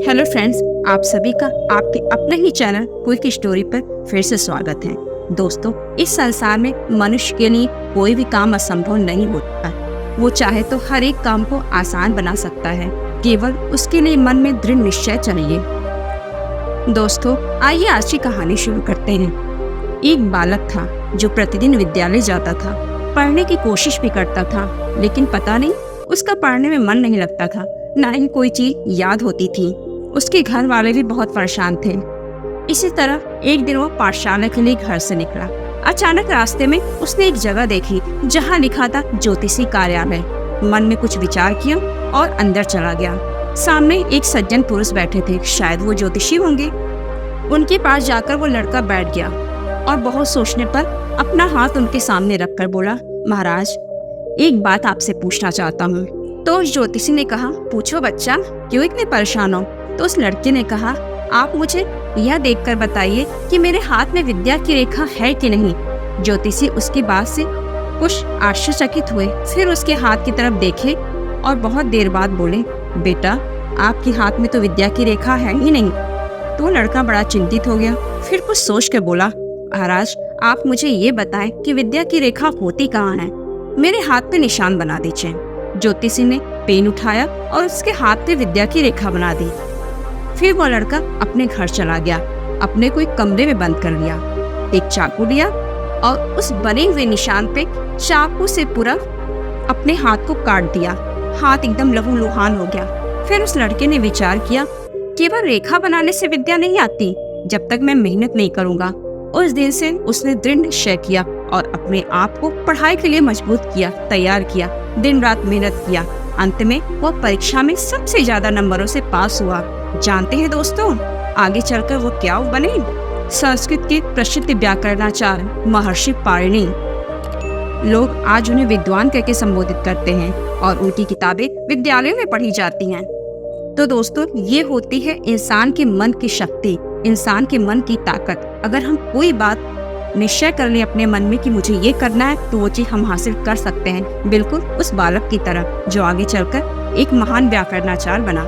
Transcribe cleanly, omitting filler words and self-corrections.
Hello friends, आप सभी का आपके अपने ही चैनल क्विक स्टोरी पर फिर से स्वागत है। दोस्तों, इस संसार में मनुष्य के लिए कोई भी काम असंभव नहीं होता। वो चाहे तो हर एक काम को आसान बना सकता है, केवल उसके लिए मन में दृढ़ निश्चय चाहिए। दोस्तों, आइए आज की कहानी शुरू करते हैं। एक बालक था जो प्रतिदिन विद्यालय जाता था, पढ़ने की कोशिश भी करता था, लेकिन पता नहीं उसका पढ़ने में मन नहीं लगता था, ना ही कोई चीज याद होती थी। उसके घर वाले भी बहुत परेशान थे। इसी तरह एक दिन वो पाठशाला के लिए घर से निकला। अचानक रास्ते में उसने एक जगह देखी जहाँ लिखा था ज्योतिषी कार्यालय। मन में कुछ विचार किया और अंदर चला गया। सामने एक सज्जन पुरुष बैठे थे, शायद वो ज्योतिषी होंगे। उनके पास जाकर वो लड़का बैठ गया और बहुत सोचने पर अपना हाथ उनके सामने रखकर बोला, महाराज, एक बात आपसे पूछना चाहता हूँ। तो उस ज्योतिषी ने कहा, पूछो बच्चा, क्यों इतने परेशान हो? तो उस लड़के ने कहा, आप मुझे यह देखकर बताइए कि मेरे हाथ में विद्या की रेखा है कि नहीं। ज्योतिषी उसकी बात से कुछ आश्चर्यचकित हुए, फिर उसके हाथ की तरफ देखे और बहुत देर बाद बोले, बेटा, आपके हाथ में तो विद्या की रेखा है ही नहीं। तो लड़का बड़ा चिंतित हो गया, फिर कुछ सोच के बोला, महाराज, आप मुझे ये बताएं कि विद्या की रेखा होती कहाँ है, मेरे हाथ पे निशान बना दीजिए। ज्योतिषी ने पेन उठाया और उसके हाथ पे विद्या की रेखा बना दी। फिर वो लड़का अपने घर चला गया, अपने को एक कमरे में बंद कर लिया, एक चाकू लिया और उस बने हुए निशान पे चाकू से पूरा अपने हाथ को काट दिया। हाथ एकदम लहूलुहान हो गया। फिर उस लड़के ने विचार किया, केवल रेखा बनाने से विद्या नहीं आती, जब तक मैं मेहनत नहीं करूंगा। उस दिन से उसने दृढ़ निश्चय किया और अपने आप को पढ़ाई के लिए मजबूत किया, तैयार किया, दिन रात मेहनत किया। अंत में वह परीक्षा में सबसे ज्यादा नंबरों से पास हुआ। जानते हैं दोस्तों, आगे चलकर वो क्या बने? संस्कृत के प्रसिद्ध व्याकरणाचार्य महर्षि पाणिनि। लोग आज उन्हें विद्वान कहकर संबोधित करते हैं और उनकी किताबें विद्यालयों में पढ़ी जाती हैं। तो दोस्तों, ये होती है इंसान के मन की शक्ति, इंसान के मन की ताकत। अगर हम कोई बात निश्चय कर लें अपने मन में कि मुझे ये करना है, तो वो चीज हम हासिल कर सकते हैं, बिल्कुल उस बालक की तरह जो आगे चलकर एक महान व्याकरणाचार्य बना।